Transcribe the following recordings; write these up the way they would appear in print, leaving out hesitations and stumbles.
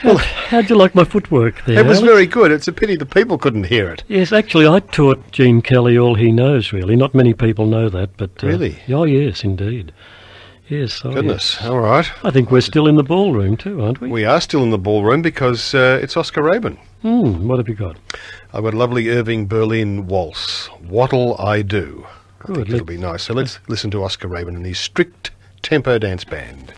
How'd you like my footwork there? It was Alex? very good. It's a pity the people couldn't hear it. Yes, actually, I taught Gene Kelly all he knows, really. Not many people know that, but... Really? Oh, yes, indeed. Yes. Oh, Goodness. yes. All right. I think we're still in the ballroom too, aren't we? We are still in the ballroom because it's Oscar Rabin. What have you got? I've got a lovely Irving Berlin waltz, What'll I Do? Good, I think it'll be nice. So let's listen to Oscar Rabin and his strict tempo dance band.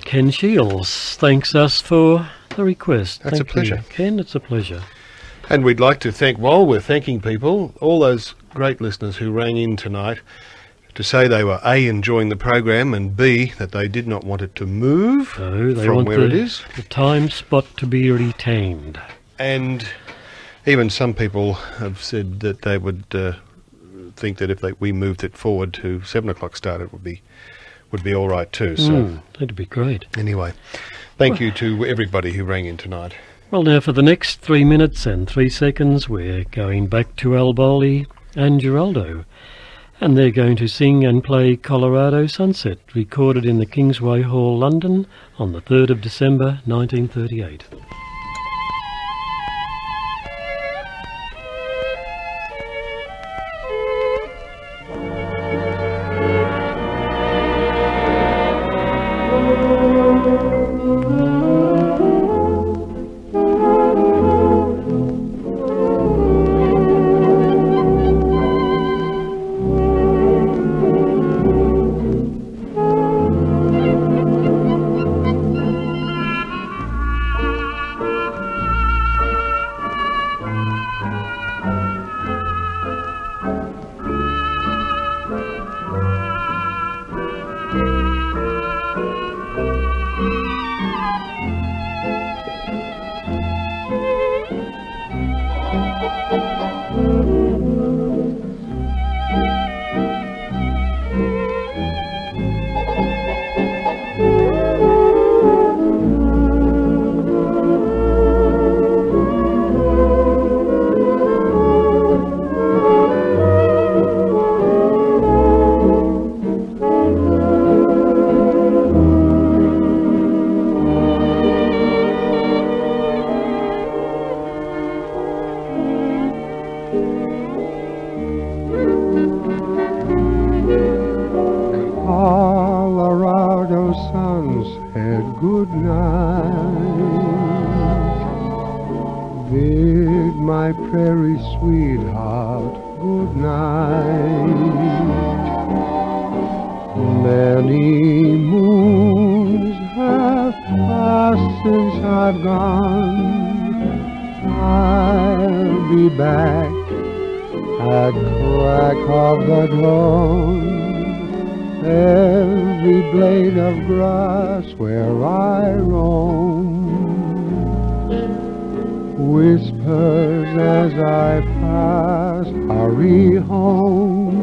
Ken Shields thanks us for the request. That's a pleasure. You, Ken, it's a pleasure. And we'd like to thank, while we're thanking people, all those great listeners who rang in tonight to say they were A, enjoying the program, and B, that they did not want it to move They from want where it is. the time spot to be retained. And even some people have said that they would think that if we moved it forward to 7 o'clock start, it would be all right too. So that'd be great. anyway, thank you to everybody who rang in tonight. Well, now for the next 3 minutes and 3 seconds, we're going back to Alboli and Geraldo. And they're going to sing and play Colorado Sunset, recorded in the Kingsway Hall, London, on the 3rd of December, 1938. my prairie sweetheart, good night. Many moons have passed since I've gone. I'll be back at crack of the dawn. Every blade of grass where I roam whispers as I pass, hurry home.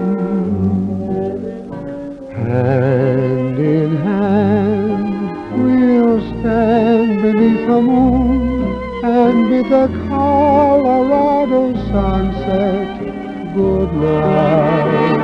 Hand in hand we'll stand beneath the moon and bid the Colorado sunset good night.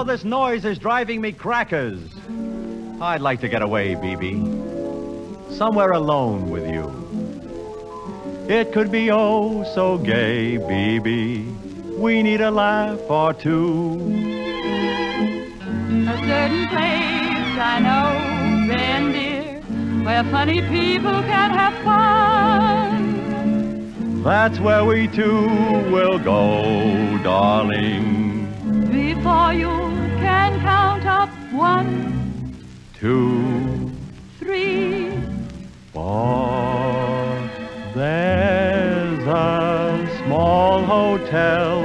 This noise is driving me crackers. I'd like to get away, B.B. Somewhere alone with you. It could be oh so gay, B.B. We need a laugh or two. A certain place I know, Ben dear, where funny people can have fun. That's where we two will go, darling. Before you can count up 1, 2, 3, 4. There's a small hotel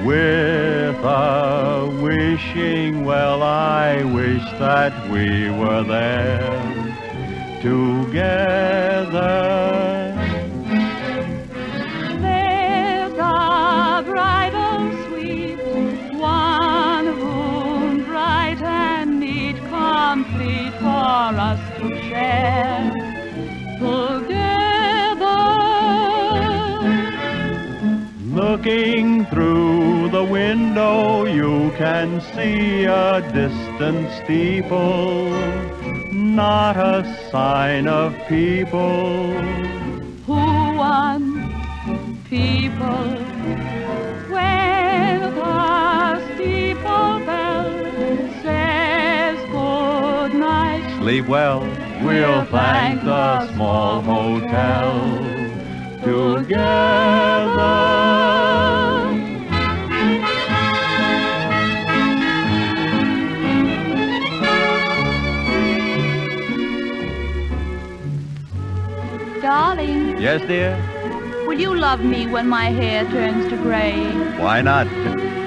with a wishing well. I wish that we were there together. There's a bridal suite, 1 room bright and neat, complete for us to share together. Looking through the window, you can see a distant steeple, not a sign of people. Who want people when the steeple bell says good night? Sleep well, we'll thank the small hotel together. Darling, Yes, dear? will you love me when my hair turns to gray? Why not?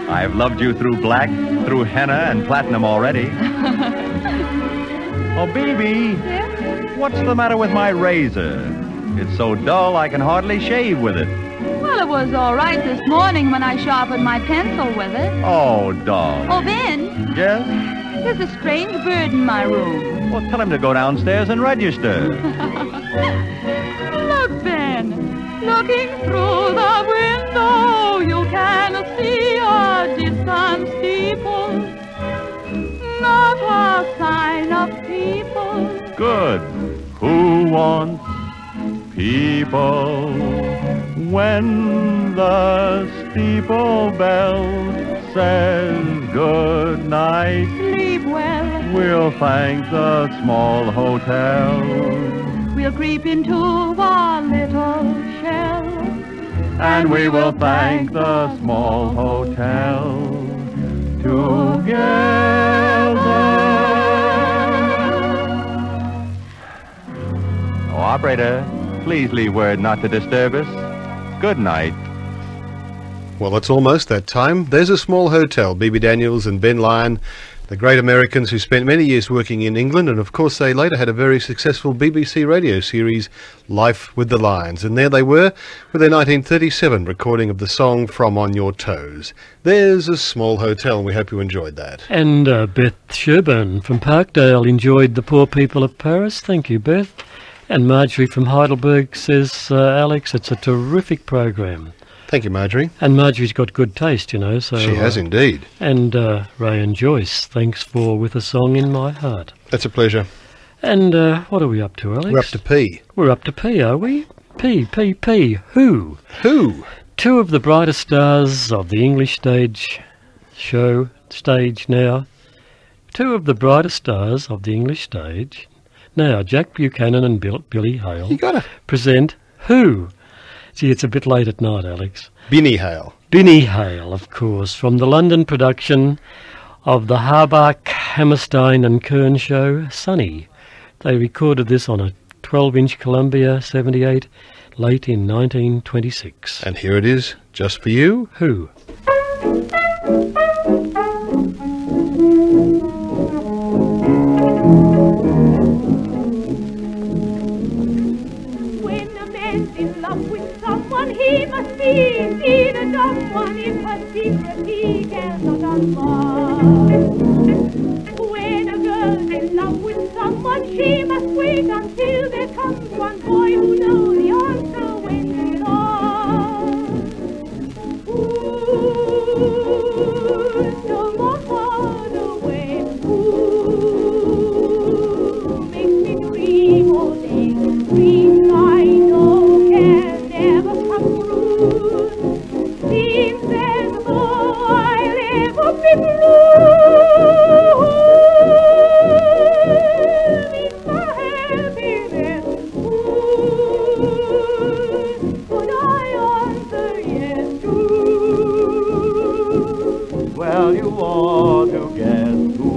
I've loved you through black, through henna and platinum already. Oh, baby, Yes? what's the matter with my razor? It's so dull I can hardly shave with it. Well, it was all right this morning when I sharpened my pencil with it. Oh, doll. Oh, Ben, Yes? there's a strange bird in my room. Well, tell him to go downstairs and register. Look, Ben, looking through the window, you can see a distant steeple, not a sign of people. Good. Who wants people when the steeple bell says good night? Sleep well, We'll thank the small hotel we'll creep into a little shell, and we will thank the small hotel together. Oh, operator, please leave word not to disturb us. Good night. Well, it's almost that time. There's a Small Hotel. B.B. Daniels and Ben Lyon, the great Americans who spent many years working in England, and of course they later had a very successful BBC radio series, Life with the Lions. And there they were with their 1937 recording of the song From On Your Toes. There's a Small Hotel, and we hope you enjoyed that. And Beth Sherburne from Parkdale enjoyed The Poor People of Paris. Thank you, Beth. And Marjorie from Heidelberg says, Alex, it's a terrific program. Thank you, Marjorie. And Marjorie's got good taste, you know. So she has indeed. And Ray and Joyce, thanks for With a Song in My Heart. That's a pleasure. And what are we up to, Alex? We're up to P. We're up to P, are we? P. Who? Who? Two of the brightest stars of the English stage now. Two of the brightest stars of the English stage now, Jack Buchanan and Billy Hale. You got it. Present Who? Gee, it's a bit late at night, Alex. Binny Hale. Binny Hale, of course, from the London production of the Harbach, Hammerstein and Kern show, Sunny. They recorded this on a 12-inch Columbia 78 late in 1926. And here it is, just for you. Who? He must be indeed a dumb one if her secret he cannot unbar. When a girl's in love with someone, she must wait until there comes one boy who knows the answer when they are. Ooh, stole my heart away. Ooh, makes me dream all day. Dreams I know can never come true. Seems as though I'll ever be blue. It's my happiness. Ooh, could I answer yes to? Well, you ought to guess who.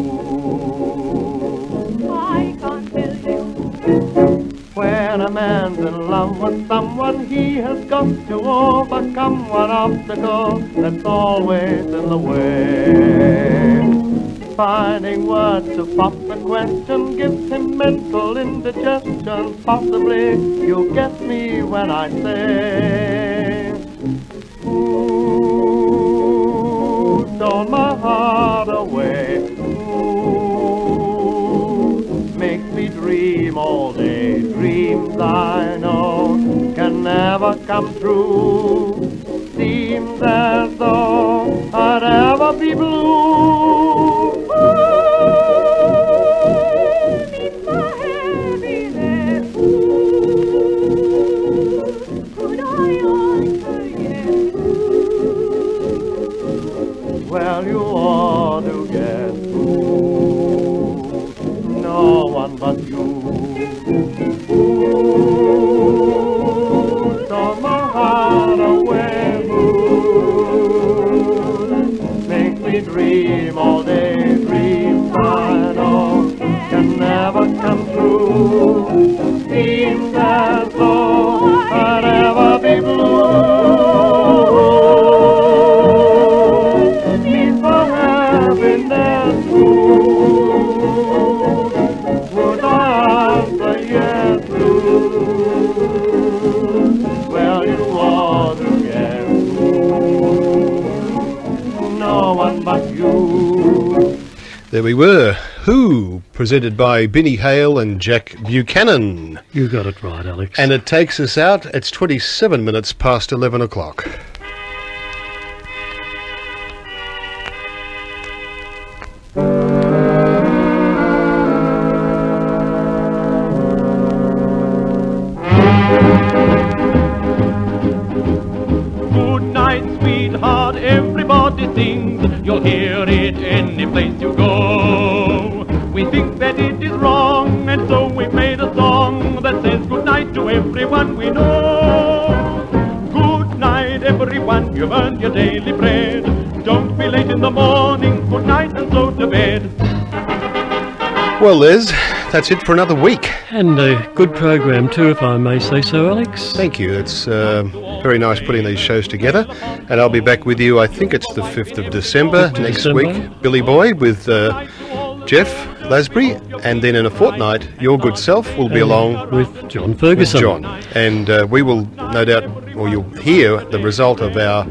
I can't tell you. When a man's in love with someone, he has got to overcome one obstacle that's always in the way. Finding words to pop the question gives him mental indigestion. Possibly you'll get me when I say, ooh, stole my heart away. Ooh, makes me dream all day. Dreams I know can never come true. Seems as though I'd ever be blue. It's my happiness. Ooh, could I answer yes? Well, you ought to guess who. No one but you. Ooh, stole my heart away. Ooh, makes me dream all day. Dreams I know can never come true. Seems as though I'd ever be blue. It's my happiness too. Would I answer yes to? Well, you ought to guess who. No one but you. There we were. Who? Presented by Binny Hale and Jack Buchanan. You got it right, Alex. And it takes us out. It's 27 minutes past 11 o'clock. Good night, sweetheart, everybody sings. You'll hear it any place you go. We think that it is wrong, and so we've made a song that says good night to everyone we know. Good night, everyone, you've earned your daily bread. Don't be late in the morning, good night and so to bed. Well, Les, that's it for another week. And a good program too, if I may say so, Alex. Thank you. It's very nice putting these shows together. And I'll be back with you, I think it's the 5th of December next week. Billy Boy with Jeff Lasbury. And then in a fortnight, your good self will be along with John Ferguson. John. And we will no doubt, or you'll hear the result of our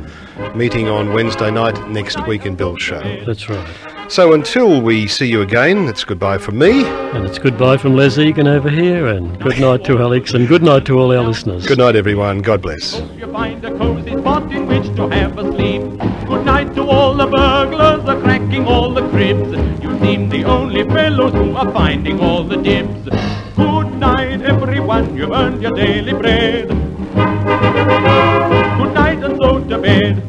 meeting on Wednesday night next week in Bill's show. That's right. So until we see you again, it's goodbye from me. And it's goodbye from Les Egan over here, and good night to Alex, and good night to all our listeners. Good night, everyone. God bless. You find a cozy spot in which to have a sleep. Good night to all the burglars are cracking all the cribs. You seem the only fellows who are finding all the dibs. Good night, everyone. You've earned your daily bread. Good night, and so to bed.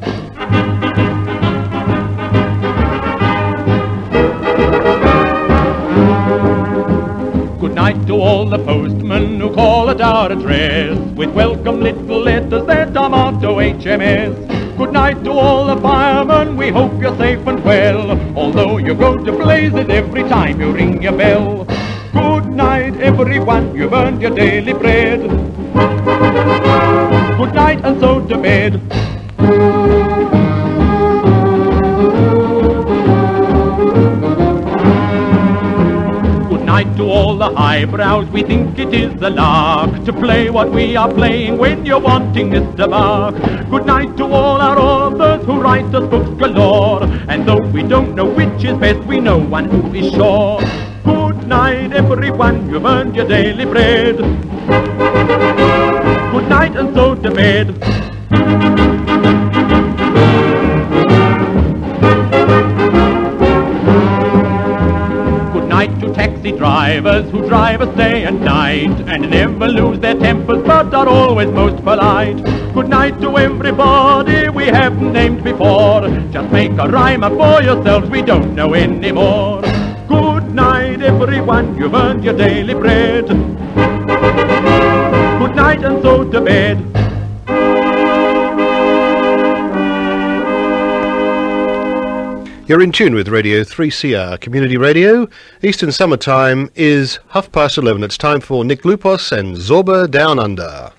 Good night to all the postmen who call at our address with welcome little letters that are marked HMS. Good night to all the firemen, we hope you're safe and well, although you go to blazes every time you ring your bell. Good night, everyone, you've earned your daily bread. Good night, and so to bed. Good night to all the highbrows, we think it is a lark to play what we are playing when you're wanting Mr. Mark. Good night to all our authors who write us books galore, and though we don't know which is best, we know one who is sure. Good night, everyone, you've earned your daily bread. Good night, and so to bed. Good night to taxi drivers who drive us day and night and never lose their tempers but are always most polite. Good night to everybody we haven't named before. Just make a rhyme up for yourselves, we don't know anymore. Good night, everyone, you've earned your daily bread. Good night, and so to bed. You're in tune with Radio 3CR Community Radio. Eastern Summertime is 11:30. It's time for Nick Lupos and Zorba Down Under.